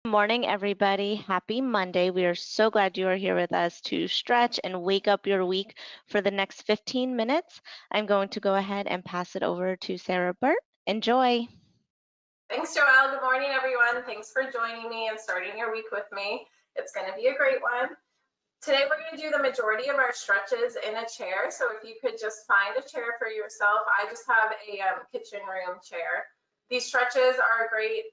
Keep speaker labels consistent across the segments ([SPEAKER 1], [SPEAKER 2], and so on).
[SPEAKER 1] Morning, everybody. Happy Monday. We are so glad you are here with us to stretch and wake up your week for the next 15 minutes. I'm going to go ahead and pass it over to Sarah Burt. Enjoy.
[SPEAKER 2] Thanks, Joelle. Good morning, everyone. Thanks for joining me and starting your week with me. It's going to be a great one. Today, we're going to do the majority of our stretches in a chair. So if you could just find a chair for yourself, I just have a kitchen room chair. These stretches are great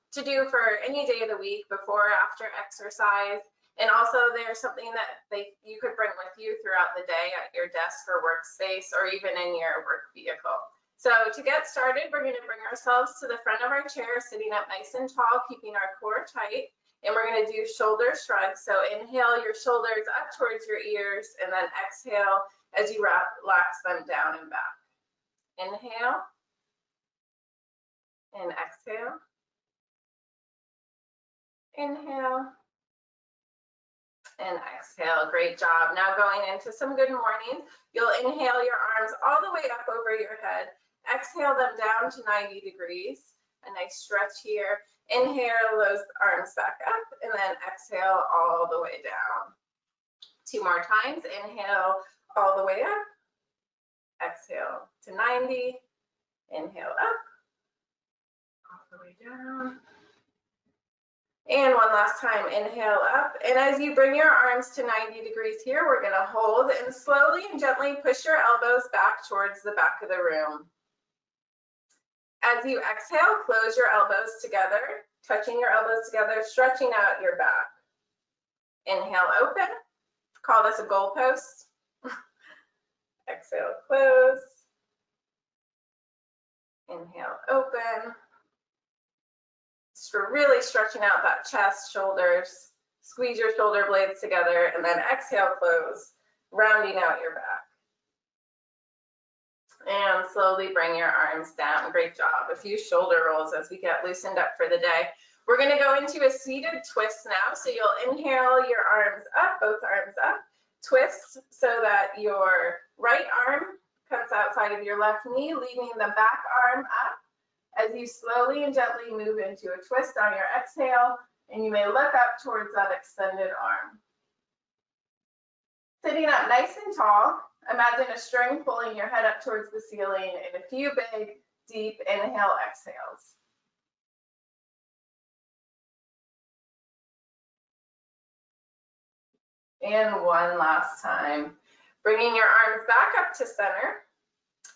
[SPEAKER 2] to do for any day of the week, before or after exercise. And also, they're something that you could bring with you throughout the day at your desk or workspace, or even in your work vehicle. So to get started, we're going to bring ourselves to the front of our chair, sitting up nice and tall, keeping our core tight. And we're going to do shoulder shrugs. So inhale your shoulders up towards your ears, and then exhale as you relax them down and back. Inhale and exhale. Inhale and exhale. Great job. Now going into some good mornings, you'll inhale your arms all the way up over your head. Exhale them down to 90 degrees. A nice stretch here. Inhale those arms back up, and then exhale all the way down. 2 more times. Inhale all the way up. Exhale to 90. Inhale up. All the way down. And one last time, inhale up. And as you bring your arms to 90 degrees here, we're going to hold and slowly and gently push your elbows back towards the back of the room. As you exhale, close your elbows together, touching your elbows together, stretching out your back. Inhale, open. Call this a goalpost. Exhale, close. Inhale, open. So really stretching out that chest, shoulders. Squeeze your shoulder blades together, and then exhale, close, rounding out your back. And slowly bring your arms down. Great job. A few shoulder rolls as we get loosened up for the day. We're going to go into a seated twist now. So you'll inhale your arms up, both arms up. Twist so that your right arm comes outside of your left knee, leaving the back arm up as you slowly and gently move into a twist on your exhale. And you may look up towards that extended arm. Sitting up nice and tall. Imagine a string pulling your head up towards the ceiling in a few big, deep inhale, exhales. And one last time. Bringing your arms back up to center.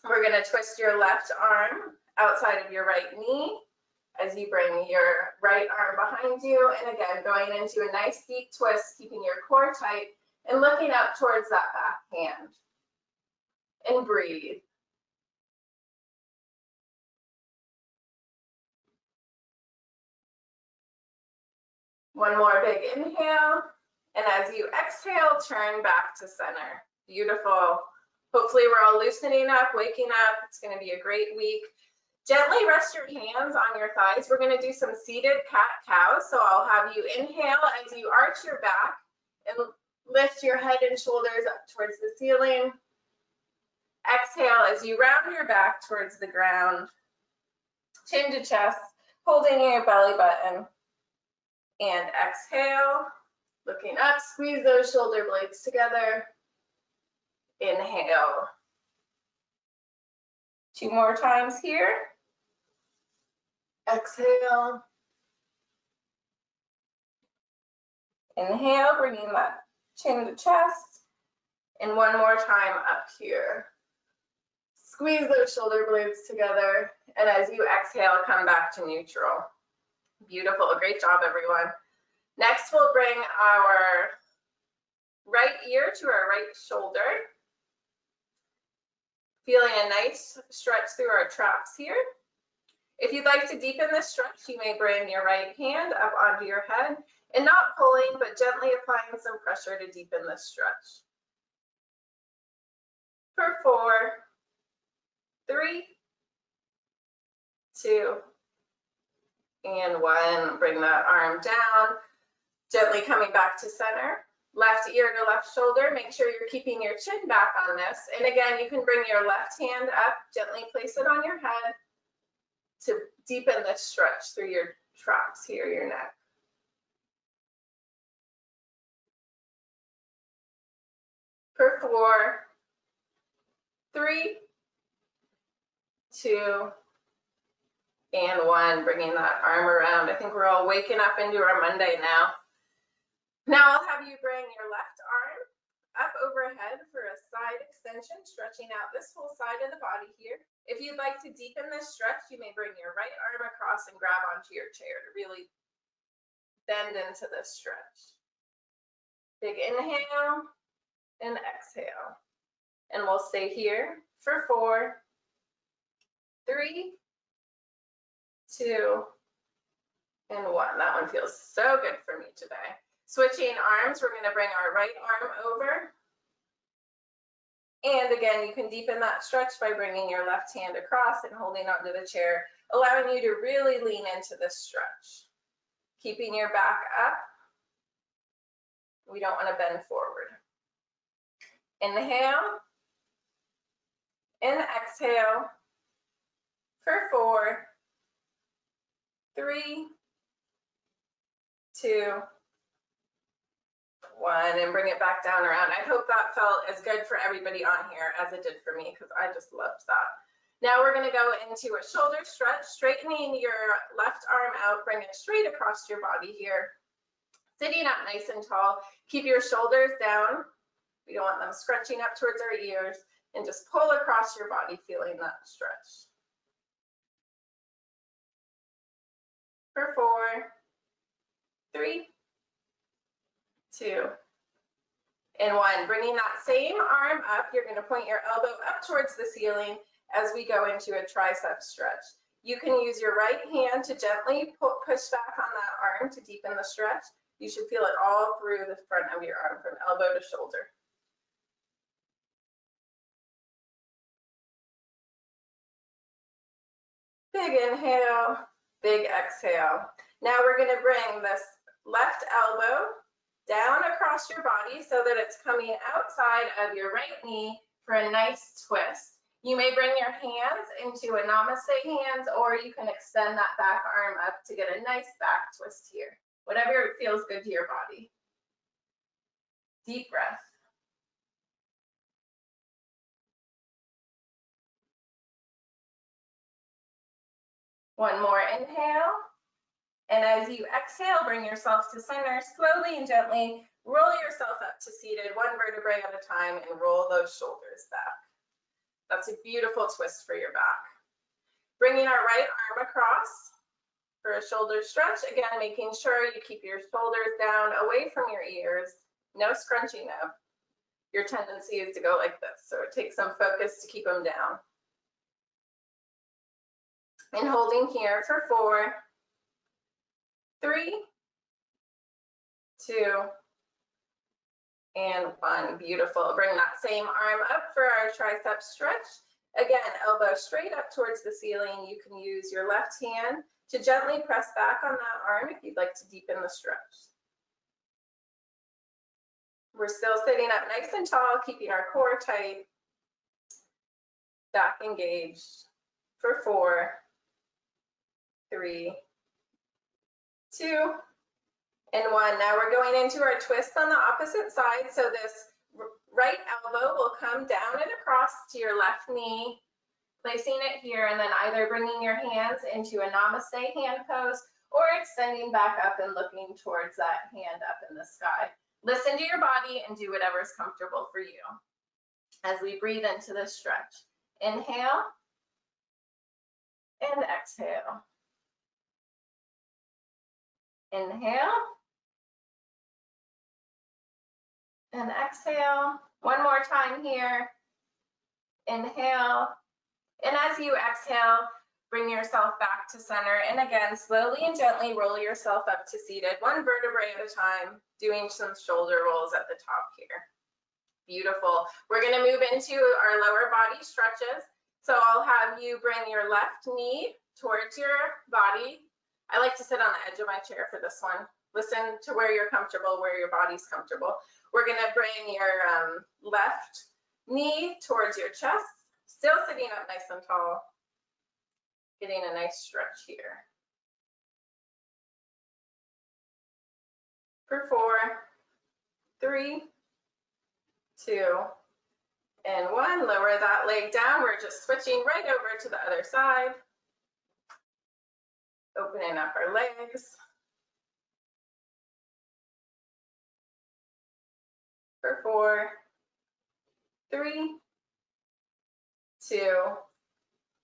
[SPEAKER 2] We're going to twist your left arm outside of your right knee as you bring your right arm behind you. And again, going into a nice deep twist, keeping your core tight and looking up towards that back hand. And breathe. One more big inhale. And as you exhale, turn back to center. Beautiful. Hopefully we're all loosening up, waking up. It's going to be a great week. Gently rest your hands on your thighs. We're going to do some seated cat-cow. So I'll have you inhale as you arch your back and lift your head and shoulders up towards the ceiling. Exhale as you round your back towards the ground. Chin to chest, holding your belly button. And exhale, looking up, squeeze those shoulder blades together. Inhale. 2 more times here. Exhale. Inhale, bringing that chin to chest. And one more time up here. Squeeze those shoulder blades together. And as you exhale, come back to neutral. Beautiful. Great job, everyone. Next, we'll bring our right ear to our right shoulder. Feeling a nice stretch through our traps here. If you'd like to deepen this stretch, you may bring your right hand up onto your head and not pulling, but gently applying some pressure to deepen this stretch. For 4, 3, 2, and 1. Bring that arm down, gently coming back to center. Left ear to left shoulder. Make sure you're keeping your chin back on this. And again, you can bring your left hand up, gently place it on your head to deepen this stretch through your traps here, your neck. for 4, 3, 2, and 1. Bringing that arm around. I think we're all waking up into our Monday now. Now I'll have you bring your left arm up overhead for a side extension, stretching out this whole side of the body here. If you'd like to deepen this stretch, you may bring your right arm across and grab onto your chair to really bend into this stretch. Big inhale and exhale. And we'll stay here for 4, 3, 2, and 1. That one feels so good for me today. Switching arms, we're going to bring our right arm over. And again, you can deepen that stretch by bringing your left hand across and holding onto the chair, allowing you to really lean into this stretch. Keeping your back up. We don't want to bend forward. Inhale and exhale for 4, 3, 2, 1, and bring it back down around. I hope that felt as good for everybody on here as it did for me, because I just loved that. Now we're going to go into a shoulder stretch, straightening your left arm out, bring it straight across your body here. Sitting up nice and tall, keep your shoulders down. We don't want them scrunching up towards our ears, and just pull across your body, feeling that stretch. For 4, 3, 2, and 1. Bringing that same arm up, you're going to point your elbow up towards the ceiling as we go into a tricep stretch. You can use your right hand to gently push back on that arm to deepen the stretch. You should feel it all through the front of your arm, from elbow to shoulder. Big inhale, big exhale. Now we're going to bring this left elbow down across your body so that it's coming outside of your right knee for a nice twist. You may bring your hands into a namaste hands, or you can extend that back arm up to get a nice back twist here. Whatever feels good to your body. Deep breath. One more inhale. And as you exhale, bring yourself to center. Slowly and gently roll yourself up to seated, one vertebrae at a time, and roll those shoulders back. That's a beautiful twist for your back. Bringing our right arm across for a shoulder stretch. Again, making sure you keep your shoulders down, away from your ears. No scrunching up. Your tendency is to go like this, so it takes some focus to keep them down. And holding here for 4, 3, 2, and 1. Beautiful. Bring that same arm up for our tricep stretch. Again, elbow straight up towards the ceiling. You can use your left hand to gently press back on that arm if you'd like to deepen the stretch. We're still sitting up nice and tall, keeping our core tight, back engaged for 4, 3, 2, and 1. Now we're going into our twist on the opposite side. So this right elbow will come down and across to your left knee, placing it here, and then either bringing your hands into a namaste hand pose or extending back up and looking towards that hand up in the sky. Listen to your body and do whatever is comfortable for you. As we breathe into this stretch, inhale and exhale. Inhale and exhale. One more time here. Inhale. And as you exhale, bring yourself back to center. And again, slowly and gently roll yourself up to seated, one vertebrae at a time, doing some shoulder rolls at the top here. Beautiful. We're going to move into our lower body stretches. So I'll have you bring your left knee towards your body. I like to sit on the edge of my chair for this one. Listen to where you're comfortable, where your body's comfortable. We're going to bring your left knee towards your chest, still sitting up nice and tall, getting a nice stretch here. For 4, 3, 2, and 1. Lower that leg down. We're just switching right over to the other side. Opening up our legs. For 4, 3, 2,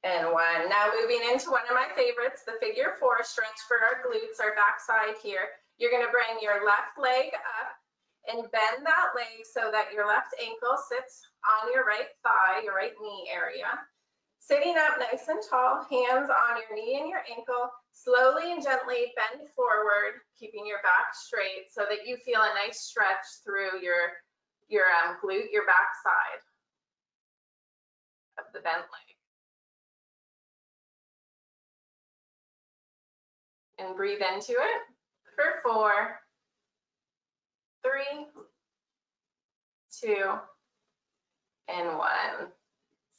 [SPEAKER 2] and 1. Now moving into one of my favorites, the figure 4 stretch for our glutes, our backside here. You're going to bring your left leg up and bend that leg so that your left ankle sits on your right thigh, your right knee area. Sitting up nice and tall, hands on your knee and your ankle, slowly and gently bend forward, keeping your back straight so that you feel a nice stretch through your glute, your backside of the bent leg. And breathe into it for 4, 3, 2, and 1.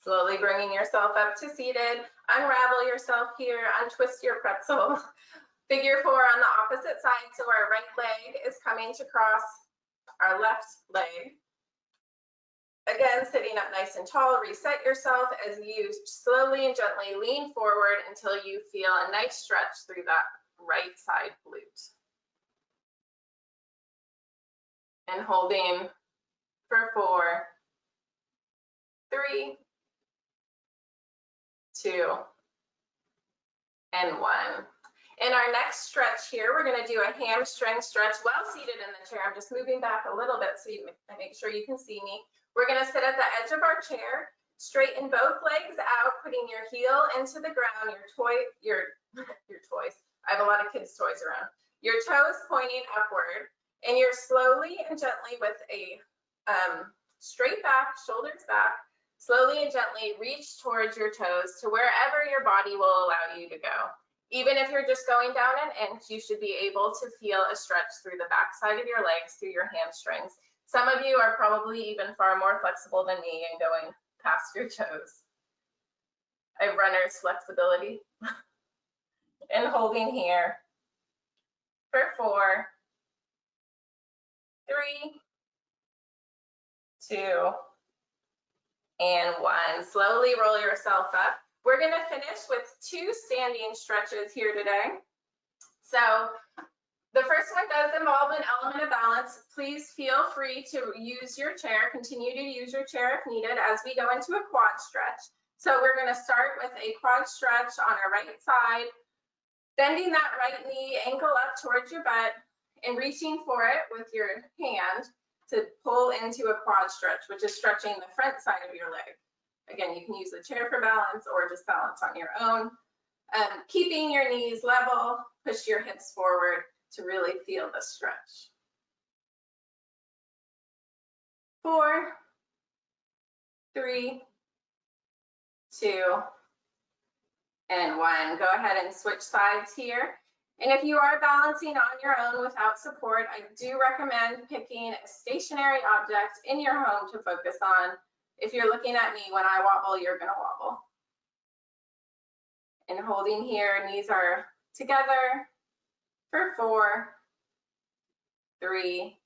[SPEAKER 2] Slowly bringing yourself up to seated. Unravel yourself here, untwist your pretzel. Figure 4 on the opposite side, so our right leg is coming to cross our left leg. Again, sitting up nice and tall, reset yourself as you slowly and gently lean forward until you feel a nice stretch through that right side glute. And holding for 4, 3, 2, and 1. In our next stretch here, we're going to do a hamstring stretch while seated in the chair. I'm just moving back a little bit so I make sure you can see me. We're going to sit at the edge of our chair, straighten both legs out, putting your heel into the ground, your toys. I have a lot of kids' toys around. Your toes pointing upward, and you're slowly and gently with a straight back, shoulders back, slowly and gently reach towards your toes to wherever your body will allow you to go. Even if you're just going down an inch, you should be able to feel a stretch through the backside of your legs, through your hamstrings. Some of you are probably even far more flexible than me and going past your toes. I have runner's flexibility. And holding here for 4, 3, 2, and 1. Slowly roll yourself up. We're going to finish with 2 standing stretches here today. So the first one does involve an element of balance. Please feel free to use your chair, continue to use your chair if needed as we go into a quad stretch. So we're going to start with a quad stretch on our right side, bending that right knee, ankle up towards your butt, and reaching for it with your hand to pull into a quad stretch, which is stretching the front side of your leg. Again, you can use the chair for balance or just balance on your own. Keeping your knees level, push your hips forward to really feel the stretch. 4, 3, 2, and 1. Go ahead and switch sides here. And if you are balancing on your own without support, I do recommend picking a stationary object in your home to focus on. If you're looking at me when I wobble, you're going to wobble. And holding here, knees are together for 4, 3,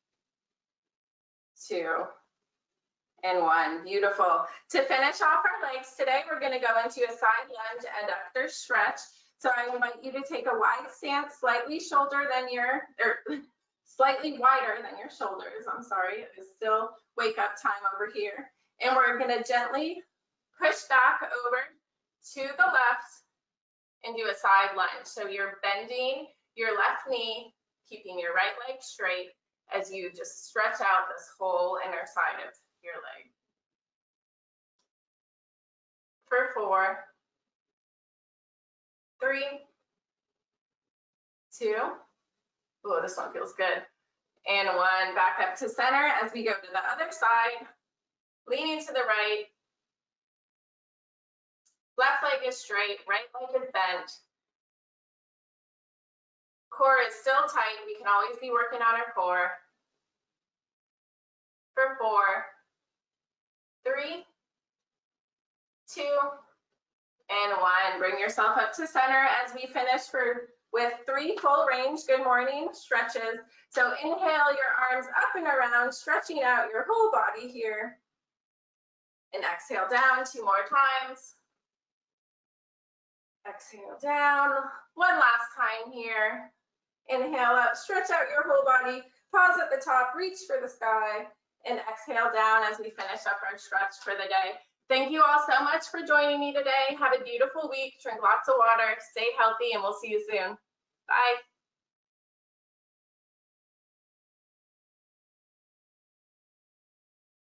[SPEAKER 2] 2, and 1. Beautiful. To finish off our legs today, we're going to go into a side lunge adductor stretch. So I invite you to take a wide stance, slightly wider than your shoulders. I'm sorry, it is still wake up time over here. And we're going to gently push back over to the left and do a side lunge. So you're bending your left knee, keeping your right leg straight as you just stretch out this whole inner side of your leg. For 4, 3, 2, oh, this one feels good, and 1. Back up to center as we go to the other side, leaning to the right. Left leg is straight, right leg is bent. Core is still tight. We can always be working on our core. For 4, 3, 2, and 1. Bring yourself up to center as we finish with 3 full range good morning stretches. So inhale your arms up and around, stretching out your whole body here. And exhale down 2 more times. Exhale down. 1 last time here. Inhale up, stretch out your whole body. Pause at the top, reach for the sky, and exhale down as we finish up our stretch for the day. Thank you all so much for joining me today. Have a beautiful week. Drink lots of water, stay healthy, and we'll see you soon. Bye.